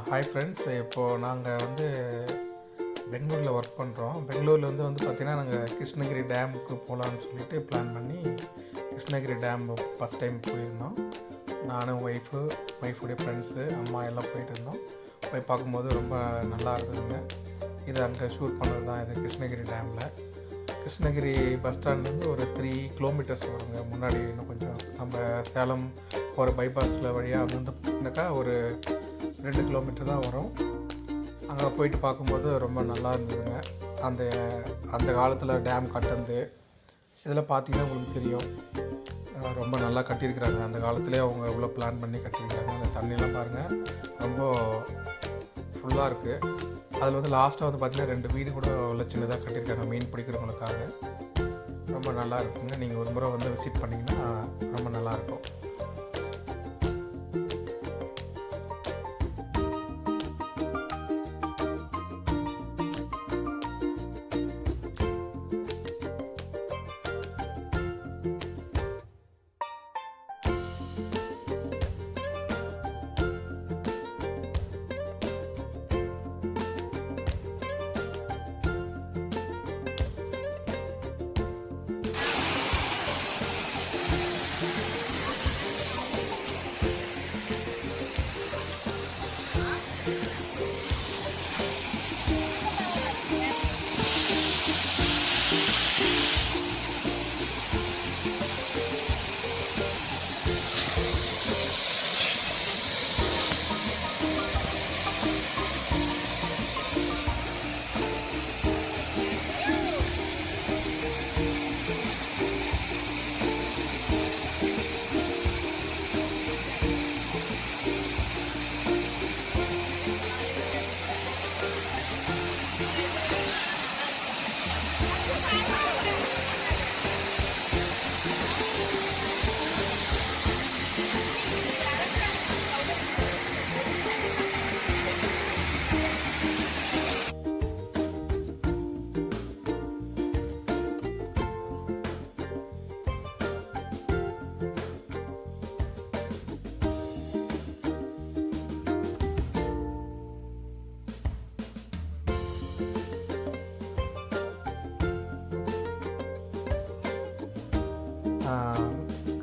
Hi friends. இப்போது நாங்கள் பெங்களூரில் ஒர்க் பண்ணுறோம். பெங்களூரில் பார்த்திங்கன்னா நாங்கள் கிருஷ்ணகிரி டேமுக்கு போகலான்னு சொல்லிட்டு பிளான் பண்ணி கிருஷ்ணகிரி டேம் ஃபஸ்ட் டைம் போயிருந்தோம். நானும் ஒய்ஃபுடைய ஃப்ரெண்ட்ஸு அம்மா எல்லாம் போயிட்டு இருந்தோம். போய் பார்க்கும்போது ரொம்ப நல்லா இருந்ததுங்க. இது அங்கே ஷூட் பண்ணது தான். இது கிருஷ்ணகிரி டேமில். கிருஷ்ணகிரி பஸ் ஸ்டாண்ட்லேருந்து ஒரு 3 கிலோமீட்டர்ஸ் வருங்க. முன்னாடி இன்னும் கொஞ்சம் நம்ம சேலம் போகிற பைபாஸில் வழியாக பார்த்தீங்கன்னாக்கா ஒரு 2 கிலோமீட்டர் தான் வரும். அங்கே போயிட்டு பார்க்கும்போது ரொம்ப நல்லா இருந்ததுங்க. அந்த அந்த காலத்தில் டேம் கட்டினது இதெல்லாம் பார்த்திங்கன்னா உங்களுக்கு தெரியும். ரொம்ப நல்லா கட்டியிருக்கிறாங்க. அந்த காலத்துலேயே அவங்க இவ்வளோ பிளான் பண்ணி கட்டியிருக்கிறாங்க. அந்த தண்ணியெலாம் பாருங்கள், ரொம்ப ஃபுல்லாக இருக்குது. அதில் லாஸ்ட்டாக பார்த்திங்கன்னா 2 வீடு கூட உள்ள சின்னதாக கட்டியிருக்காங்க மீன் பிடிக்கிறவங்களுக்காக. ரொம்ப நல்லா இருக்குங்க. நீங்கள் ஒரு முறை விசிட் பண்ணிங்கன்னா ரொம்ப நல்லாயிருக்கும்.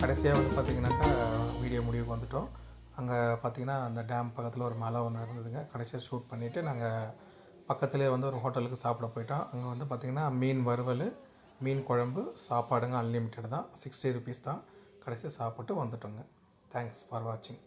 கடைசியாக பார்த்திங்கனாக்கா வீடியோ முடிவுக்கு வந்துவிட்டோம். அங்கே பார்த்திங்கன்னா அந்த டேம் பக்கத்தில் ஒரு மலை ஒன்று இருந்ததுங்க. கடைசியாக ஷூட் பண்ணிவிட்டு நாங்கள் பக்கத்துலேயே ஒரு ஹோட்டலுக்கு சாப்பிட போயிட்டோம். அங்கே பார்த்திங்கன்னா மீன் வறுவல், மீன் குழம்பு, சாப்பாடுங்க அன்லிமிட்டட் தான். 60 ருபீஸ் தான். கடைசியாக சாப்பிட்டு வந்துட்டோங்க. தேங்க்ஸ் ஃபார் வாட்சிங்.